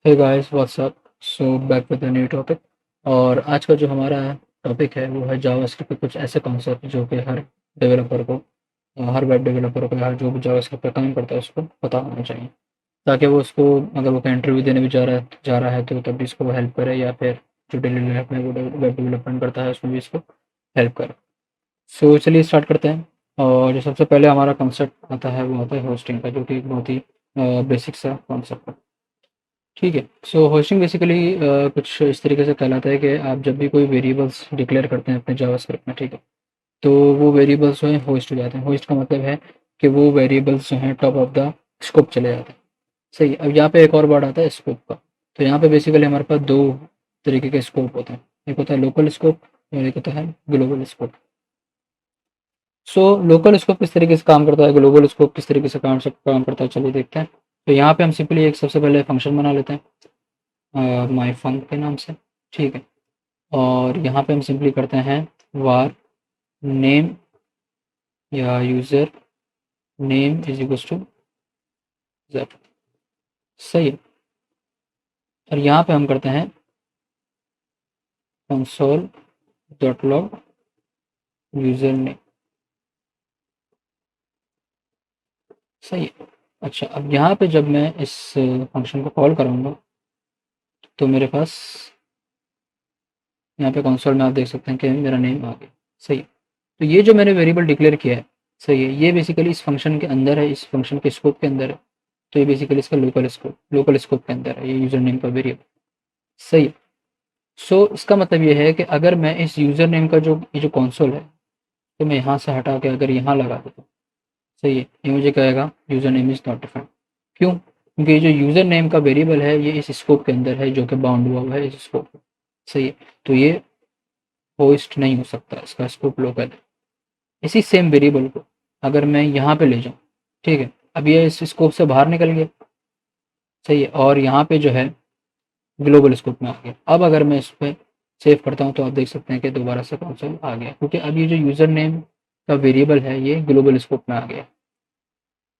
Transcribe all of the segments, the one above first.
Hey guys what's up. So back with new topic. और आज का जो हमारा टॉपिक है वो है जावास्क्रिप्ट के कुछ ऐसे कॉन्सेप्ट जो कि हर डेवलपर को, हर वेब डेवलपर को, हर जो भी जावास्क्रिप्ट पे काम करता है उसको पता होना चाहिए, ताकि वो उसको, अगर वो कहीं इंटरव्यू देने भी जा रहा है तो तब भी इसको वो हेल्प करे, या फिर जो डेली लाइफ में वो वेब डेवलपमेंट करता है उसमें भी इसको हेल्प करे। सो चलिए स्टार्ट करते हैं। और जो सबसे पहले हमारा कॉन्सेप्ट आता है वो आता है होस्टिंग का, जो कि एक बहुत ही बेसिक सा कॉन्सेप्ट है। ठीक है। सो होस्टिंग बेसिकली कुछ इस तरीके से कहलाता है कि आप जब भी कोई वेरिएबल्स डिक्लेयर करते हैं अपने जावास्क्रिप्ट में, ठीक है, तो वो वेरिएबल्स जो हैं होस्ट हो जाते हैं। होस्ट का मतलब है कि वो वेरिएबल्स जो हैं टॉप ऑफ द स्कोप चले जाते हैं। सही है। अब यहाँ पे एक और वर्ड आता है स्कोप का। तो यहाँ पे बेसिकली हमारे पास दो तरीके के स्कोप होते हैं। एक होता है लोकल स्कोप और एक होता है global scope. So local scope किस तरीके से काम करता है, ग्लोबल स्कोप किस तरीके से काम करता है, चलिए देखते हैं। तो यहाँ पे हम सिंपली एक सबसे पहले फंक्शन बना लेते हैं माई फंक के नाम से। ठीक है। और यहाँ पे हम सिंपली करते हैं वार नेम या user name is equals to ज़ेप। सही है। और यहाँ पे हम करते हैं console dot log user name. सही है। अच्छा, अब यहाँ पे जब मैं इस फंक्शन को कॉल करूँगा तो मेरे पास यहाँ पे कंसोल में आप देख सकते हैं कि मेरा नेम आ गया। सही है। तो ये जो मैंने वेरिएबल डिक्लेयर किया है, सही है, ये बेसिकली इस फंक्शन के अंदर है, इस फंक्शन के स्कोप के अंदर है। तो ये बेसिकली इसका लोकल स्कोप के अंदर है, ये यूज़र नेम का वेरिएबल। सही है। सो इसका मतलब ये है कि अगर मैं इस यूज़र नेम का जो ये जो कंसोल है, तो मैं यहाँ से हटा के अगर यहाँ लगा देता हूँ, सही है, ये मुझे कहेगा user name is not defined. क्यों? क्योंकि ये जो यूज़र नेम का वेरिएबल है ये इस स्कोप के अंदर है, जो कि बाउंड हुआ है इस स्कोप में। सही है। तो ये होस्ट नहीं हो सकता, इसका स्कोप लोकल है। इसी सेम वेरिएबल को अगर मैं यहाँ पे ले जाऊँ, ठीक है, अब ये इस स्कोप से बाहर निकल गया। सही है। और यहाँ पे जो है ग्लोबल स्कोप में आ गया। अब अगर मैं इस पर सेव करता हूँ तो आप देख सकते हैं कि दोबारा से कंसोल आ गया, क्योंकि अब ये जो यूज़र नेम का वेरिएबल है ये ग्लोबल स्कोप में आ गया।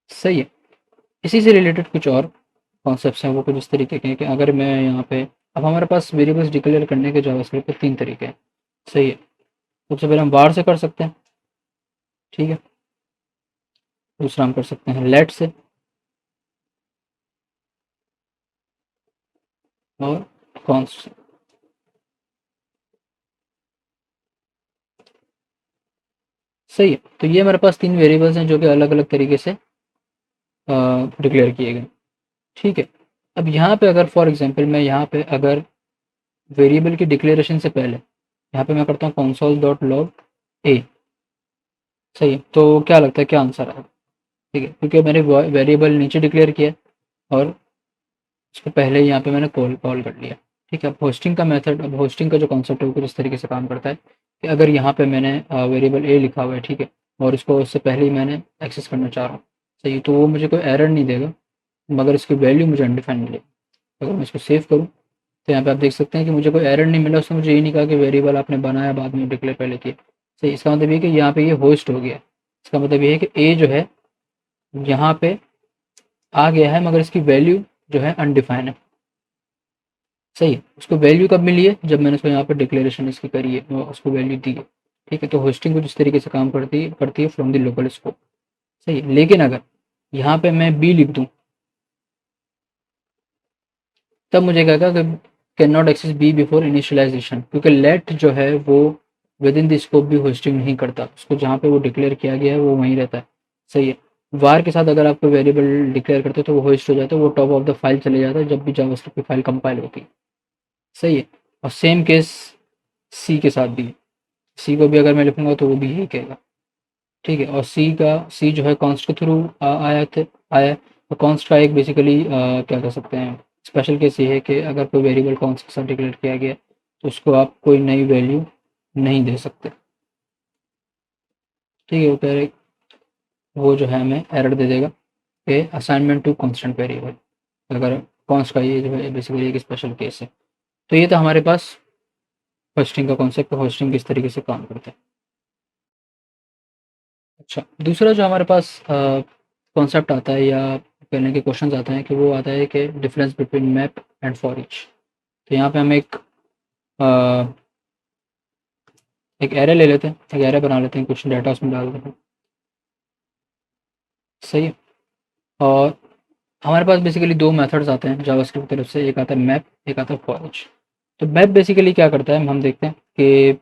सही है। इसी से रिलेटेड कुछ और कॉन्सेप्ट्स हैं, वो कुछ इस तरीके के हैं कि अगर मैं यहाँ पे, अब हमारे पास वेरिएबल्स डिक्लेयर करने के जावास्क्रिप्ट के तीन तरीके हैं। सही है। सबसे पहले हम var से कर सकते हैं। ठीक है। दूसरा हम कर सकते हैं लेट से। और कॉन्स्ट से। सही है। तो ये हमारे पास तीन वेरिएबल्स हैं जो कि अलग अलग तरीके से डिक्लेयर किए गए। ठीक है। अब यहाँ पे अगर फॉर एग्जांपल मैं यहाँ पे अगर वेरिएबल की डिक्लेरेशन से पहले यहाँ पे मैं करता हूँ कंसोल डॉट लॉग ए। सही है। तो क्या लगता है क्या आंसर आएगा? ठीक है, क्योंकि मैंने वेरिएबल नीचे डिक्लेयर किया और उसको पहले ही यहाँ पे मैंने कॉल कॉल कर लिया। ठीक है। अब होस्टिंग का मेथड, अब होस्टिंग का जो कॉन्सेप्ट है वो कुछ इस तरीके से काम करता है कि अगर यहाँ पे मैंने वेरिएबल ए लिखा हुआ है, ठीक है, और इसको उससे पहले ही मैंने एक्सेस करना चाह रहा हूँ, सही है, तो वो मुझे कोई एरर नहीं देगा, मगर इसकी वैल्यू मुझे अनडिफाइंड मिलेगी। अगर मैं इसको सेव करूँ तो यहाँ पे आप देख सकते हैं कि मुझे कोई एरर नहीं मिला, उसने मुझे ये नहीं कहा कि वेरिएबल आपने बनाया बाद में डिक्लेयर पहले किया। सही। इसका मतलब ये कि यहाँ पे ये होस्ट हो गया। इसका मतलब ये है कि ए जो है यहाँ पे आ गया है, मगर इसकी वैल्यू जो है अनडिफाइंड है। सही है। उसको वैल्यू कब मिली है? जब मैंने उसको यहाँ पर डिक्लेरेशन इसकी करी है और उसको वैल्यू दी है। ठीक है। तो होस्टिंग कुछ इस तरीके से काम करती है फ्रॉम द लोकल स्कोप। सही है। लेकिन अगर यहाँ पे मैं बी लिख दूँ तब मुझे कहेगा कि cannot access be before initialization, क्योंकि लेट जो है वो विद इन द स्कोप भी होस्टिंग नहीं करता, उसको जहाँ पे वो डिक्लेयर किया गया है वो वहीं रहता है। सही है। वार के साथ अगर आप कोई वेरिएबल डिक्लेयर करते हो तो वो होस्ट हो जाता है, वो टॉप ऑफ द फाइल चले जाता है जब भी जावास्क्रिप्ट की फाइल कंपाइल होती है। सही है। और सेम केस सी के साथ भी है। सी को भी अगर मैं लिखूंगा तो वो भी यही कहेगा। ठीक है। और सी जो है कॉन्स्ट के थ्रू आया है। तो कॉन्स्ट का एक बेसिकली क्या कह सकते हैं स्पेशल केस ये है कि अगर कोई वेरिएबल कॉन्स्ट के साथ डिक्लेयर किया गया तो उसको आप कोई नई वैल्यू नहीं दे सकते। ठीक है। वो कह रहे वो जो है हमें एरर दे देगा कि असाइनमेंट टू कॉन्स्टेंट वेरिएबल, अगर कॉन्स्ट का ये जो है बेसिकली एक स्पेशल केस है। तो ये था हमारे पास होस्टिंग का कॉन्सेप्ट, होस्टिंग किस तरीके से काम करता है। अच्छा, दूसरा जो हमारे पास कॉन्सेप्ट आता है या कहने के क्वेश्चंस आते हैं कि वो आता है कि difference between map and for each. तो यहाँ पे हम एक एरे ले लेते हैं, एक एरे बना लेते हैं, कुछ डाटा उसमें डाल देते हैं। सही है। और हमारे पास बेसिकली दो मेथड्स आते हैं जावास्क्रिप्ट की तरफ से, एक आता है मैप, एक आता है फॉर ईच। तो मैप बेसिकली क्या करता है, हम देखते हैं कि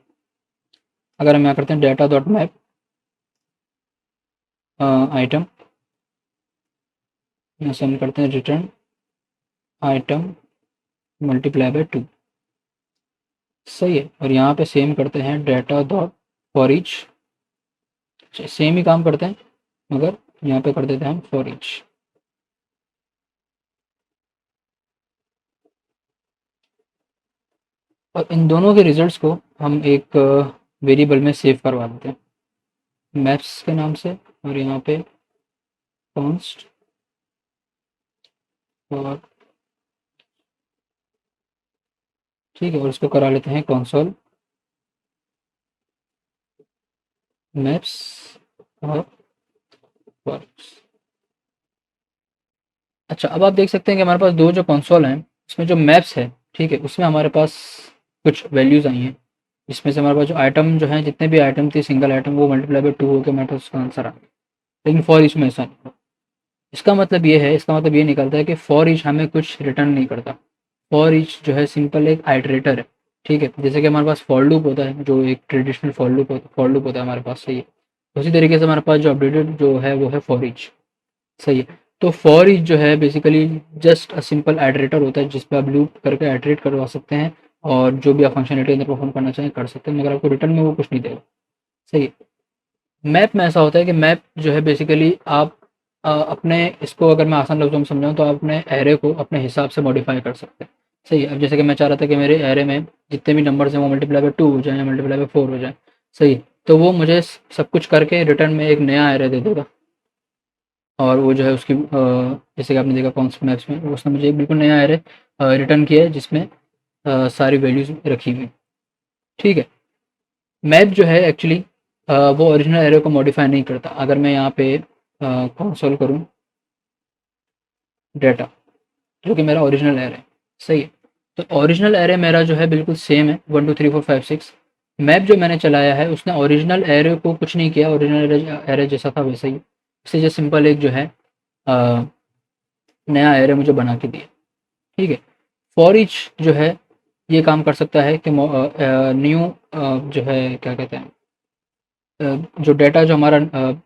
अगर हम यहाँ करते हैं डाटा डॉट मैप आइटम, यहाँ से हम करते हैं रिटर्न आइटम मल्टीप्लाई बाय 2। सही है। और यहाँ पे सेम करते हैं data dot for each, same ही काम करते हैं मगर यहाँ पे कर देते हैं हम फॉर ईच। और इन दोनों के रिजल्ट्स को हम एक वेरिएबल में सेव करवा देते हैं मैप्स के नाम से, और यहाँ पे कॉन्स्ट और ठीक है, और इसको करा लेते हैं कंसोल मैप्स और फॉर्म्स। अच्छा, अब आप देख सकते हैं कि हमारे पास दो जो कंसोल हैं उसमें जो मैप्स है, ठीक है, उसमें हमारे पास कुछ वैल्यूज़ आई हैं, जिसमें से हमारे पास जो आइटम जो हैं, जितने भी आइटम थी सिंगल आइटम, वो मल्टीप्लाई बाय 2 होकर हमारे पास उसका आंसर आ गया। लेकिन फॉर ईच में ऐसा नहीं है। इसका मतलब ये निकलता है कि फॉर ईच हमें कुछ रिटर्न नहीं करता। फॉर ईच जो है सिंपल एक आइटरेटर है, ठीक है, जैसे कि हमारे पास फॉर लूप होता है, जो एक ट्रेडिशनल फॉर लूप होता है हमारे पास। सही है। उसी तरीके से हमारे पास जो अपडेटेड जो है वो है फॉर ईच। सही है। तो फॉर ईच जो है basically just a simple iterator होता है, जिस पे आप लूप करके आइटरेट करवा सकते हैं और जो भी आप फंक्शनलिटी अंदर परफॉर्म करना चाहें कर सकते हैं, मगर आपको रिटर्न में वो कुछ नहीं देगा। सही है। मैप में ऐसा होता है कि मैप जो है बेसिकली आप अपने इसको अगर मैं आसान लफ्ज़ों में समझाऊँ तो आप अपने एरे को अपने हिसाब से मॉडिफाई कर सकते हैं। सही है। अब जैसे कि मैं चाह रहा था कि मेरे एरे में जितने भी नंबर्स हैं वो मल्टीप्लाई बाय 2 हो जाएँ या मल्टीप्लाई बाय 4 हो जाएँ। सही है। तो वो मुझे सब कुछ करके रिटर्न में एक नया एरे दे देगा, और वो जो है उसकी जैसे कि आपने देखा कॉन्स्ट मैप्स में उसने मुझे एक बिल्कुल नया एरे रिटर्न किया है, जिसमें सारी वैल्यूज़ रखी हुई। ठीक है। मैप जो है एक्चुअली वो ओरिजिनल एरे को मॉडिफाई नहीं करता। अगर मैं यहाँ पे कंसोल करूँ डेटा, जो कि मेरा ओरिजिनल एरे है। सही है। तो ओरिजिनल एरे मेरा जो है बिल्कुल सेम है 1 2 3 4 5 6। मैप जो मैंने चलाया है उसने ओरिजिनल एरे को कुछ नहीं किया, ओरिजिनल एरे जैसा था वैसा ही। इससे जो सिंपल एक जो है अ, नया एरे मुझे बना के दिया। ठीक है। फॉर ईच जो है ये काम कर सकता है कि न्यू जो है क्या कहते हैं जो डेटा जो हमारा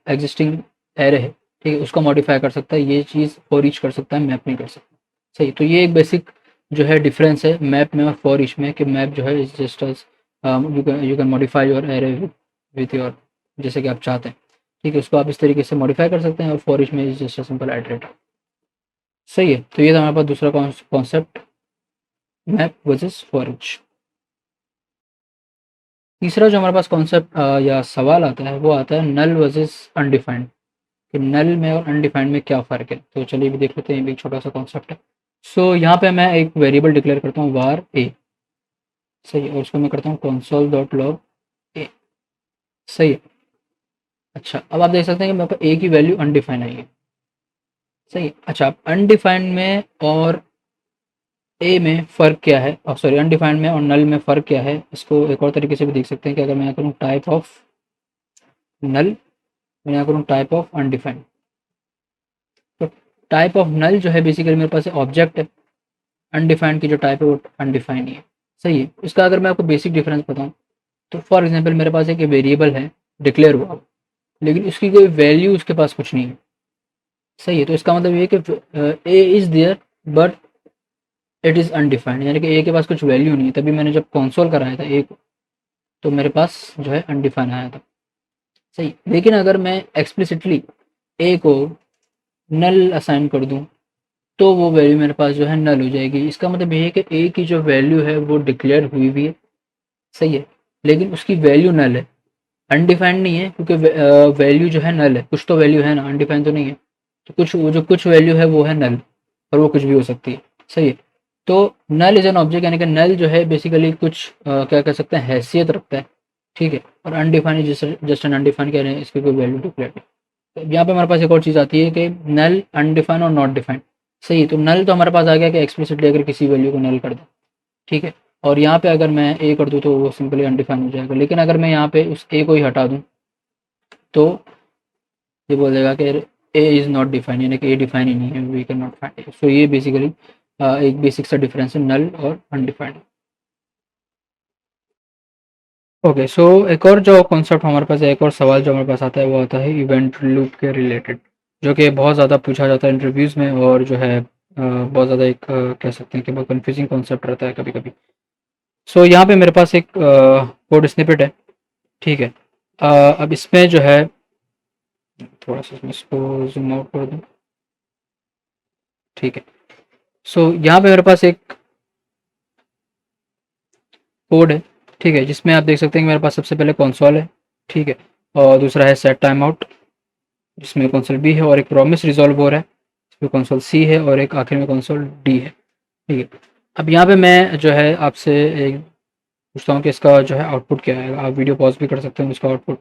एग्जिस्टिंग एरे है, ठीक है, उसको मॉडिफाई कर सकता है। ये चीज़ फॉर ईच कर सकता है, मैप नहीं कर सकता। सही। तो ये एक बेसिक जो है डिफरेंस है मैप में और फॉर ईच में, कि मैप जो है is just as you can modify your array with your जैसे कि आप चाहते हैं। ठीक है, उसको आप इस तरीके से मॉडिफाई कर सकते हैं, और फॉर ईच में is just a simple iterator. सही है। तो ये था हमारे पास दूसरा concept, map versus for each. तीसरा जो हमारे पास कॉन्सेप्ट या सवाल आता है वो आता है नल वर्सेस अनडिफाइंड, कि नल में और अनडिफाइंड में क्या फ़र्क है। तो चलिए भी देख लेते हैं, ये भी एक छोटा सा कॉन्सेप्ट है। सो यहाँ पे मैं एक वेरिएबल डिक्लेयर करता हूँ var a। सही है। और उसको मैं करता हूँ console डॉट लॉग a। सही है। अच्छा, अब आप देख सकते हैं कि मेरे पास a की वैल्यू अनडिफाइंड आई है। सही है। अच्छा, अब अनडिफाइंड में और ए में फ़र्क क्या है, और सॉरी अनडिफाइंड में और नल में फ़र्क क्या है, इसको एक और तरीके से भी देख सकते हैं कि अगर मैं यहाँ करूँ टाइप ऑफ नल, मैं यहाँ करूँ टाइप ऑफ अनडिफाइंड। तो टाइप ऑफ नल जो है बेसिकली मेरे पास ऑब्जेक्ट है, अनडिफाइंड की जो टाइप है वो अनडिफाइंड ही है। सही है। इसका अगर मैं आपको बेसिक डिफरेंस बताऊँ तो फॉर एग्जांपल मेरे पास एक वेरिएबल है डिक्लेयर हुआ, लेकिन उसकी कोई वैल्यू उसके पास कुछ नहीं है। सही है। तो इसका मतलब ये कि A is there but it is undefined, यानी कि ए के पास कुछ वैल्यू नहीं है। तभी मैंने जब कंसोल कराया था ए को तो मेरे पास जो है अनडिफाइंड आया था। सही। लेकिन अगर मैं एक्सप्लिसिटली ए को नल असाइन कर दूं तो वो वैल्यू मेरे पास जो है नल हो जाएगी। इसका मतलब ये है कि ए की जो वैल्यू है वो डिक्लेयर हुई भी है। सही है। लेकिन उसकी वैल्यू नल है, अनडिफाइंड नहीं है, क्योंकि वैल्यू जो है नल है। कुछ तो वैल्यू है ना, अनडिफाइंड तो नहीं है। तो कुछ वो जो कुछ वैल्यू है वो है नल, और वो कुछ भी हो सकती है। सही है। तो नल इज एन ऑब्जेक्ट, यानी कि नल जो है बेसिकली कुछ क्या कह सकते हैं हैसियत रखता है। ठीक है। और अनडिफाइंड जस्ट एन अनडिफाइंड कह रहे हैं, इसकी कोई वैल्यू डिक्लेयर नहीं। तो यहाँ पे हमारे पास एक और चीज़ आती है कि नल, अनडिफाइंड और नॉट डिफाइंड। सही है, तो नल तो हमारे पास आ गया कि एक्सप्लिसिटली अगर किसी वैल्यू को नल कर दे, ठीक है। और यहाँ पे अगर मैं ए कर दूँ तो वो सिंपली अनडिफाइंड हो जाएगा, लेकिन अगर मैं यहाँ पे उस ए को ही हटा दूँ तो ये बोल देगा कि ए इज़ नॉट डिफाइंड, यानी कि ए डिफाइन ही नहीं है, we can not find it. So ये बेसिकली एक बेसिक सा डिफरेंस है नल और अनडिफाइंड। ओके, सो एक और जो कॉन्सेप्ट हमारे पास है, एक और सवाल जो हमारे पास आता है वो आता है इवेंट लूप के रिलेटेड, जो कि बहुत ज़्यादा पूछा जाता है इंटरव्यूज़ में, और जो है बहुत ज़्यादा एक कह सकते हैं कि बहुत कंफ्यूजिंग कॉन्सेप्ट रहता है कभी कभी। सो यहाँ पे मेरे पास एक कोड स्निपेट है, ठीक है। अब इसमें जो है थोड़ा सा इसको जूम आउट कर दूँ, ठीक है। सो यहाँ पे मेरे पास एक कोड है, ठीक है, जिसमें आप देख सकते हैं कि मेरे पास सबसे पहले कंसोल है, ठीक है, और दूसरा है सेट टाइम आउट जिसमें कंसोल बी है, और एक प्रॉमिस रिजॉल्वर है जिसमें कंसोल सी है, और एक आखिर में कंसोल डी है, ठीक है। अब यहाँ पे मैं जो है आपसे एक पूछता हूँ कि इसका जो है आउटपुट क्या आएगा। आप वीडियो पॉज भी कर सकते हैं, इसका आउटपुट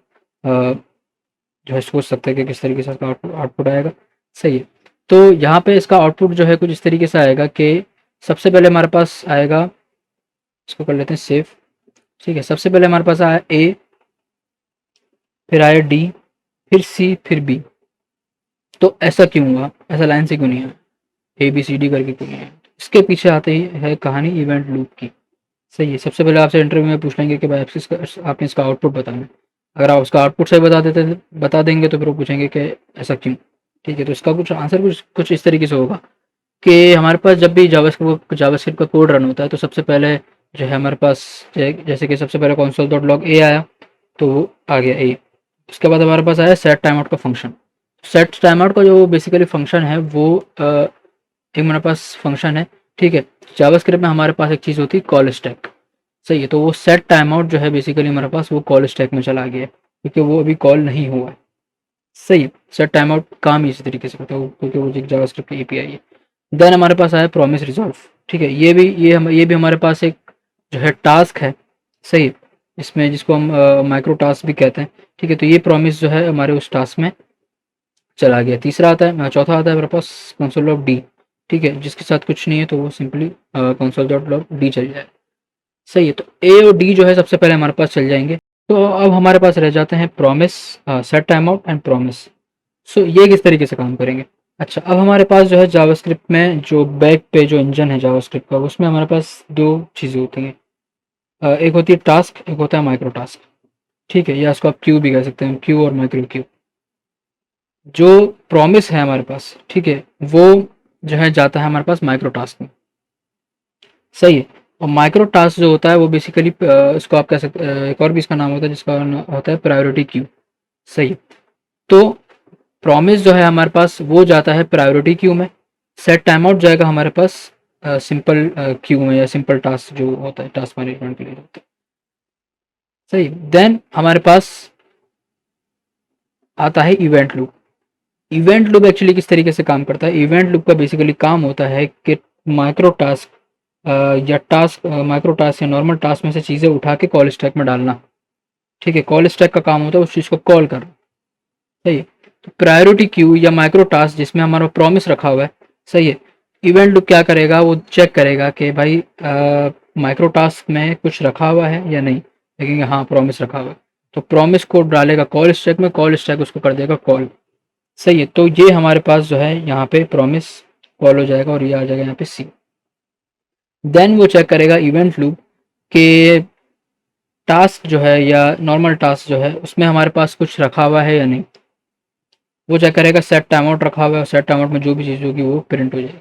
जो है सोच सकते हैं कि किस तरीके से इसका आउटपुट आएगा। सही है, तो यहाँ पे इसका आउटपुट जो है कुछ इस तरीके से आएगा कि सबसे पहले हमारे पास आएगा, इसको कर लेते हैं सेव, ठीक है। सबसे पहले हमारे पास आया ए, फिर आया डी, फिर सी, फिर बी। तो ऐसा क्यों हुआ, ऐसा लाइन से क्यों नहीं आया, ए बी सी डी करके क्यों नहीं आया? इसके पीछे आते ही है कहानी इवेंट लूप की। सही है, सबसे पहले आपसे इंटरव्यू में पूछ लेंगे कि भाई आपने इसका आउटपुट बताना है। अगर आप उसका आउटपुट सही बता देंगे तो फिर वो पूछेंगे कि ऐसा क्यों, ठीक है। तो इसका कुछ आंसर कुछ कुछ इस तरीके से होगा कि हमारे पास जब भी जावास्क्रिप्ट का कोड रन होता है तो सबसे पहले जो है हमारे पास जैसे कि सबसे पहले console.log ए आया, तो वो आ गया ए। उसके बाद हमारे पास आया सेट टाइम आउट का फंक्शन। सेट टाइम आउट का जो बेसिकली फंक्शन है वो एक हमारे पास फंक्शन है, ठीक है। जावास्क्रिप्ट में हमारे पास एक चीज़ होती है कॉल स्टैक। सही है, तो वो सेट टाइम आउट जो है बेसिकली हमारे पास वो कॉल स्टैक में चला गया है, क्योंकि वो अभी कॉल नहीं हुआ है। सही है, सेट टाइम आउट काम ही इसी तरीके से करता है क्योंकि वो एक जावास्क्रिप्ट की एपीआई है। देन हमारे पास आया प्रॉमिस रिजॉल्व, ठीक है। ये भी हमारे पास एक जो है टास्क है, सही है, इसमें जिसको हम माइक्रो टास्क भी कहते हैं, ठीक है। तो ये प्रॉमिस जो है हमारे उस टास्क में चला गया। तीसरा आता है, चौथा आता है मेरे पास कंसोल लॉग डी, ठीक है, जिसके साथ कुछ नहीं है तो वो simply console dot log D चल जाए। सही है, तो ए और डी जो है सबसे पहले हमारे पास चल जाएंगे। तो अब हमारे पास रह जाते हैं promise, set time out and promise. So ये किस तरीके से काम करेंगे। अच्छा, अब हमारे पास जो है जावास्क्रिप्ट में जो बैक पे जो इंजन है जावास्क्रिप्ट का, उसमें हमारे पास दो चीज़ें होती हैं। एक होती है टास्क, एक होता है माइक्रो टास्क, ठीक है, या इसको आप क्यू भी कह सकते हैं, क्यू और माइक्रो क्यू। जो प्रॉमिस है हमारे पास, ठीक है, वो जो है जाता है हमारे पास माइक्रो टास्क में। सही है, और माइक्रो टास्क जो होता है वो बेसिकली इसको आप कह सकते एक और भी इसका नाम होता है जिसका होता है प्रायोरिटी क्यू। सही है, तो प्रॉमिस जो है हमारे पास वो जाता है प्रायोरिटी क्यू में। सेट टाइम आउट जाएगा हमारे पास सिंपल क्यू में, या सिंपल टास्क जो होता है टास्क मैनेजमेंट के लिए होता है। सही, देन हमारे पास आता है event loop. Event loop actually किस तरीके से काम करता है, इवेंट लूप का बेसिकली काम होता है कि माइक्रो टास्क या टास्क माइक्रो टास्क या नॉर्मल टास्क में से चीज़ें उठा के कॉल स्टैक में डालना, ठीक है। कॉल स्टैक का काम होता है उस चीज़ को कॉल करना। सही है, तो प्रायोरिटी क्यू या माइक्रो टास्क जिसमें हमारा प्रॉमिस रखा हुआ है, सही है, इवेंट लूप क्या करेगा, वो चेक करेगा कि भाई माइक्रो टास्क में कुछ रखा हुआ है या नहीं, देखेंगे हाँ प्रॉमिस रखा हुआ है, तो प्रॉमिस को डालेगा कॉल स्टैक में, कॉल स्टैक उसको कर देगा कॉल। सही है, तो ये हमारे पास जो है यहाँ पे प्रॉमिस कॉल हो जाएगा और ये आ जाएगा यहाँ पे सी। देन वो चेक करेगा इवेंट लूप के टास्क जो है या नॉर्मल टास्क जो है उसमें हमारे पास कुछ रखा हुआ है या नहीं। वो चेक करेगा सेट टाइम आउट रखा हुआ है, और सेट टाइम आउट में जो भी चीज़ होगी वो प्रिंट हो जाएगी।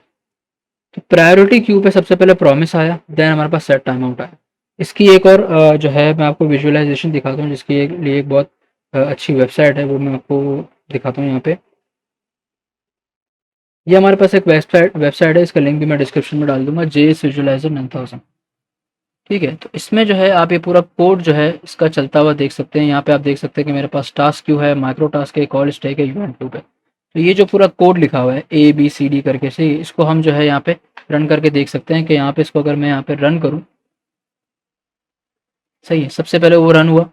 तो प्रायोरिटी क्यू पे सबसे पहले प्रॉमिस आया, देन हमारे पास सेट टाइम आउट आया। इसकी एक और जो है मैं आपको विजुअलाइजेशन दिखाता हूँ, जिसकी लिए एक बहुत अच्छी वेबसाइट है, वो मैं आपको दिखाता हूँ यहाँ पे। ये हमारे पास एक वेबसाइट है, इसका लिंक भी मैं डिस्क्रिप्शन में डाल दूंगा, JS विजुअलाइजर 9000, ठीक है। तो इसमें जो है आप ये पूरा कोड जो है इसका चलता हुआ देख सकते हैं। यहाँ पे आप देख सकते हैं कि मेरे पास टास्क क्यू है, माइक्रो टास्क है, कॉल स्टैक है, इवेंट लूप है। तो ये जो पूरा कोड लिखा हुआ है ABCD करके से, इसको हम जो है यहाँ पे रन करके देख सकते हैं कि यहाँ पे इसको अगर मैं यहाँ पे रन करूँ, सही है, सबसे पहले वो रन हुआ,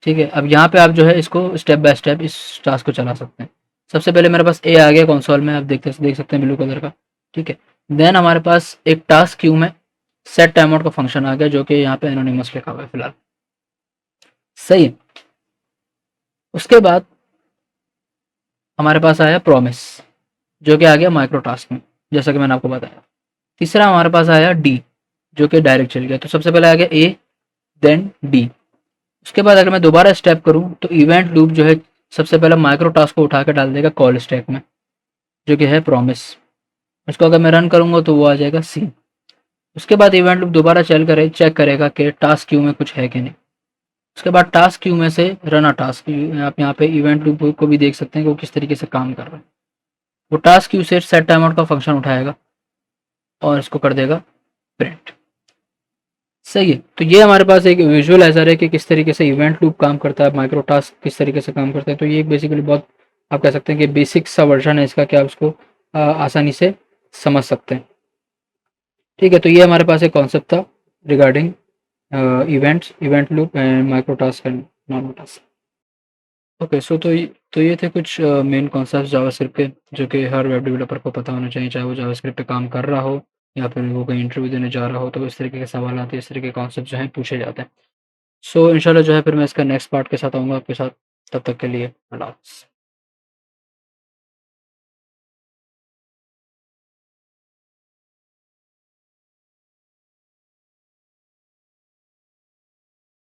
ठीक है। अब यहाँ पे आप जो है इसको स्टेप बाय स्टेप इस टास्क को चला सकते हैं। सबसे पहले मेरे पास ए आ गया कंसोल में, आप देख सकते हैं ब्लू कलर का, ठीक है। देन हमारे पास एक टास्क क्यू में सेट टाइम आउट का फंक्शन आ गया, जो कि यहाँ पे एनोनिमस लिखा हुआ है फिलहाल। सही है। उसके बाद हमारे पास आया प्रॉमिस, जो कि आ गया माइक्रो टास्क में, जैसा कि मैंने आपको बताया। तीसरा हमारे पास आया डी, जो कि डायरेक्ट चल गया। तो सबसे पहले आ गया ए, देन डी। उसके बाद अगर मैं दोबारा स्टेप करूं तो इवेंट लूप जो है सबसे पहले माइक्रो टास्क को उठा कर डाल देगा कॉल स्टैक में, जो कि है प्रॉमिस। उसको अगर मैं रन करूंगा तो वो आ जाएगा सी। उसके बाद इवेंट लूप दोबारा चल कर चेक करेगा कि टास्क क्यू में कुछ है कि नहीं। उसके बाद टास्क क्यू में से रन अ टास्क, आप यहाँ पे इवेंट लूप को भी देख सकते हैं कि वो किस तरीके से काम कर रहा है। वो टास्क क्यू से सेट टाइम आउट का फंक्शन उठाएगा और इसको कर देगा प्रिंट। सही है। तो ये हमारे पास एक विजुअलाइजर है कि किस तरीके से इवेंट लूप काम करता है, माइक्रो टास्क किस तरीके से काम करता है। तो ये बेसिकली बहुत, आप कह सकते हैं कि बेसिक सा वर्जन है इसका, कि आप इसको आसानी से समझ सकते हैं। ठीक है। तो ये हमारे पास एक कॉन्सेप्ट था regarding events, event loop and micro task and normal task. Okay, so तो ये थे कुछ मेन कॉन्सेप्ट जावास्क्रिप्ट के, जो कि हर वेब डेवलपर को पता होना चाहिए, चाहे वो जावास्क्रिप्ट पे काम कर रहा हो या फिर वो कहीं इंटरव्यू देने जा रहा हो। तो इस तरीके के सवाल आते हैं, इस तरीके के कॉन्सेप्ट जो हैं पूछे जाते हैं। सो इंशाल्लाह जो है फिर मैं इसका नेक्स्ट पार्ट के साथ आऊँगा आपके साथ। तब तक के लिए अल्लाह हाफ़िज़।